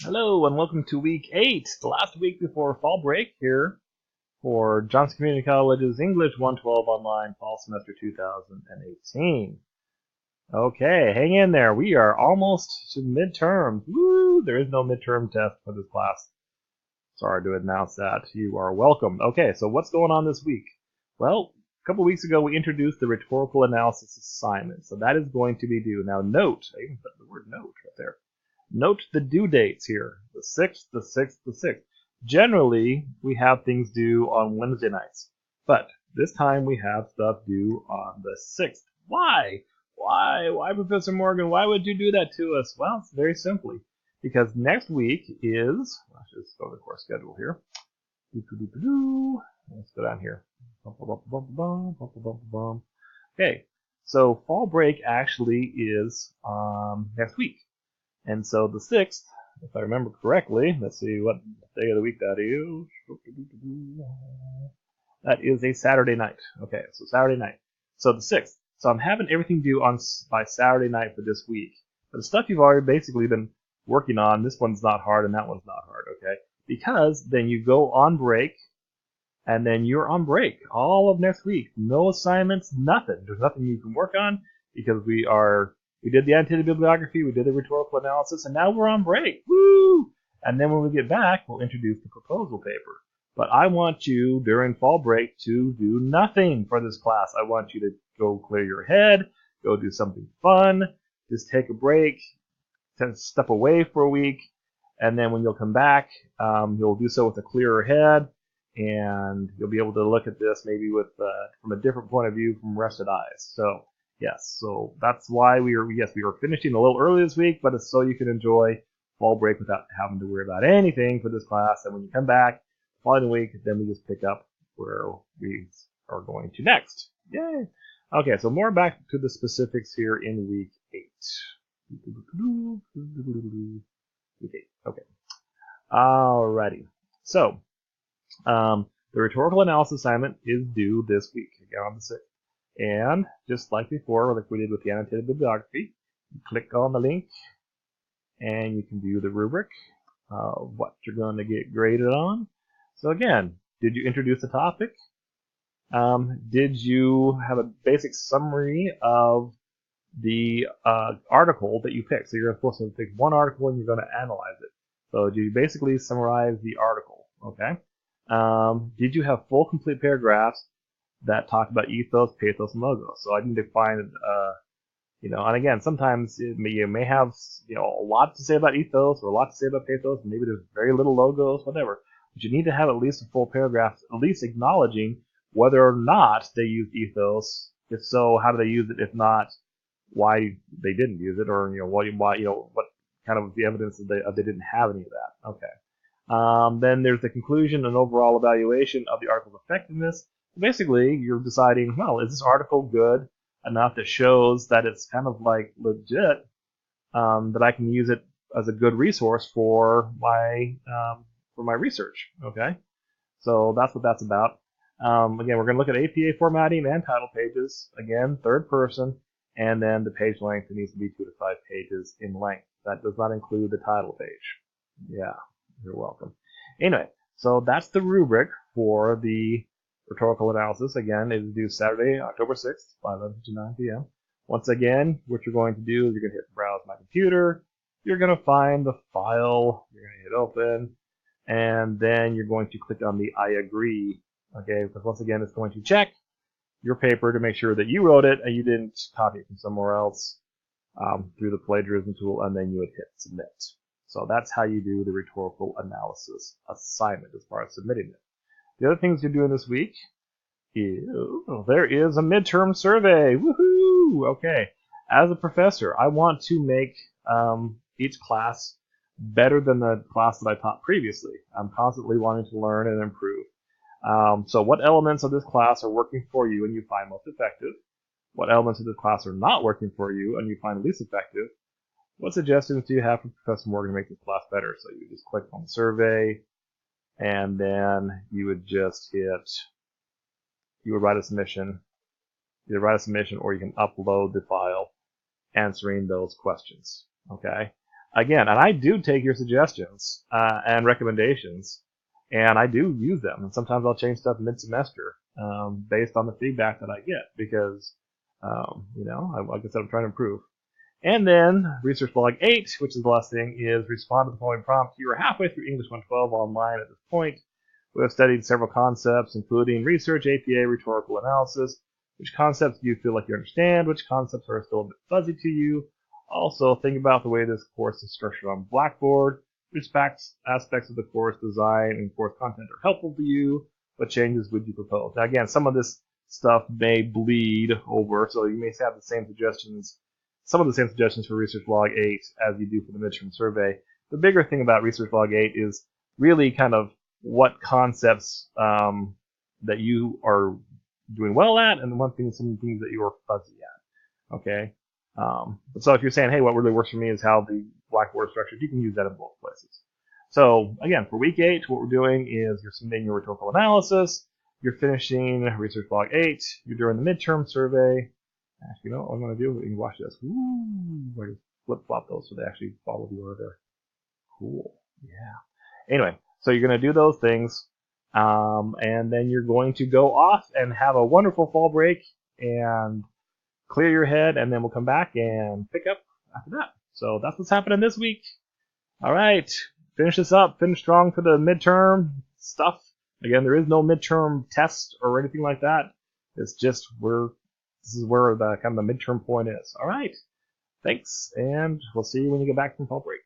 Hello and welcome to week 8, the last week before fall break here for Johnson Community College's English 112 Online Fall Semester 2018. Okay, hang in there. We are almost to midterms. Woo! There is no midterm test for this class. Sorry to announce that. You are welcome. Okay, so what's going on this week? Well, a couple weeks ago we introduced the Rhetorical Analysis assignment, so that is going to be due. Now note, I even put the word note right there. Note the due dates here, the 6th, the 6th, the 6th. Generally, we have things due on Wednesday nights, but this time we have stuff due on the 6th. Why? Why, Professor Morgan? Why would you do that to us? Well, it's very simply because next week is, let's just go to the course schedule here. Let's go down here. Okay, so fall break actually is next week. And so the 6th, if I remember correctly, let's see what day of the week that is. That is a Saturday night. Okay, so Saturday night. So the 6th. So I'm having everything due by Saturday night for this week. But the stuff you've already basically been working on, this one's not hard and that one's not hard, okay? Because then you go on break, and then you're on break all of next week. No assignments, nothing. There's nothing you can work on because we did the annotated bibliography, we did the rhetorical analysis, and now we're on break. Woo! And then when we get back, we'll introduce the proposal paper. But I want you, during fall break, to do nothing for this class. I want you to go clear your head, go do something fun, just take a break, step away for a week, and then when you'll come back, you'll do so with a clearer head, and you'll be able to look at this maybe with from a different point of view from rested eyes. So yes, so that's why we were finishing a little early this week, but it's so you can enjoy fall break without having to worry about anything for this class. And when you come back the following week, then we just pick up where we are going to next. Yay! Okay, so more back to the specifics here in week 8. Okay. Alrighty. So, the rhetorical analysis assignment is due this week, again on the 6th. And just like before, like we did with the annotated bibliography, you click on the link and you can view the rubric of what you're going to get graded on. So again, did you introduce the topic? Did you have a basic summary of the article that you picked? So you're supposed to pick one article and you're going to analyze it. So did you basically summarize the article? Okay. Did you have full, complete paragraphs that talk about ethos, pathos, and logos? So I need to find, and again, sometimes you may have, a lot to say about ethos or a lot to say about pathos, and maybe there's very little logos, whatever. But you need to have at least a full paragraph, at least acknowledging whether or not they used ethos. If so, how do they use it? If not, why they didn't use it, or what kind of the evidence that they didn't have any of that. Okay. Then there's the conclusion and overall evaluation of the article's effectiveness. Basically, you're deciding, well, is this article good enough that shows that it's kind of like legit, that I can use it as a good resource for my research. Okay, so that's what that's about. Again, we're going to look at APA formatting and title pages. Again, third person, and then the page length. It needs to be 2 to 5 pages in length. That does not include the title page. Yeah, you're welcome. Anyway, so that's the rubric for the rhetorical analysis. Again, it is due Saturday, October 6th, 5:11 to 9 p.m. Once again, what you're going to do is you're going to hit Browse My Computer. You're going to find the file. You're going to hit Open. And then you're going to click on the I agree. Okay, because once again, it's going to check your paper to make sure that you wrote it and you didn't copy it from somewhere else through the plagiarism tool, and then you would hit Submit. So that's how you do the rhetorical analysis assignment as far as submitting it. The other things you're doing this week is there is a midterm survey. Woohoo! Okay. As a professor, I want to make each class better than the class that I taught previously. I'm constantly wanting to learn and improve. So what elements of this class are working for you and you find most effective? What elements of this class are not working for you and you find least effective? What suggestions do you have for Professor Morgan to make this class better? So you just click on the survey, and then you would just you would write a submission. Either write a submission or you can upload the file answering those questions. Okay. again, and I do take your suggestions and recommendations, and I do use them. And sometimes I'll change stuff mid-semester based on the feedback that I get, because like I said, I'm trying to improve. And then Research Log 8, which is the last thing, is respond to the following prompt. You are halfway through English 112 online at this point. We have studied several concepts, including research, APA, rhetorical analysis. Which concepts do you feel like you understand? Which concepts are still a bit fuzzy to you? Also, think about the way this course is structured on Blackboard. Which aspects of the course design and course content are helpful to you? What changes would you propose? Now, again, some of this stuff may bleed over, so you may have the same suggestions, some of the same suggestions for Research Log 8 as you do for the midterm survey. The bigger thing about Research Log 8 is really kind of what concepts that you are doing well at, and some things that you are fuzzy at. Okay. So if you're saying, hey, what really works for me is how the Blackboard is structured, you can use that in both places. So again, for week 8, what we're doing is you're submitting your rhetorical analysis, you're finishing Research Log 8, you're doing the midterm survey. Actually, you know what I'm going to do? You can watch this. Ooh, I just flip-flop those so they actually follow the order. Cool. Yeah. Anyway, so you're going to do those things, and then you're going to go off and have a wonderful fall break and clear your head, and then we'll come back and pick up after that. So that's what's happening this week. All right. Finish this up. Finish strong for the midterm stuff. Again, there is no midterm test or anything like that. It's just this is where the kind of the midterm point is. All right. Thanks, and we'll see you when you get back from fall break.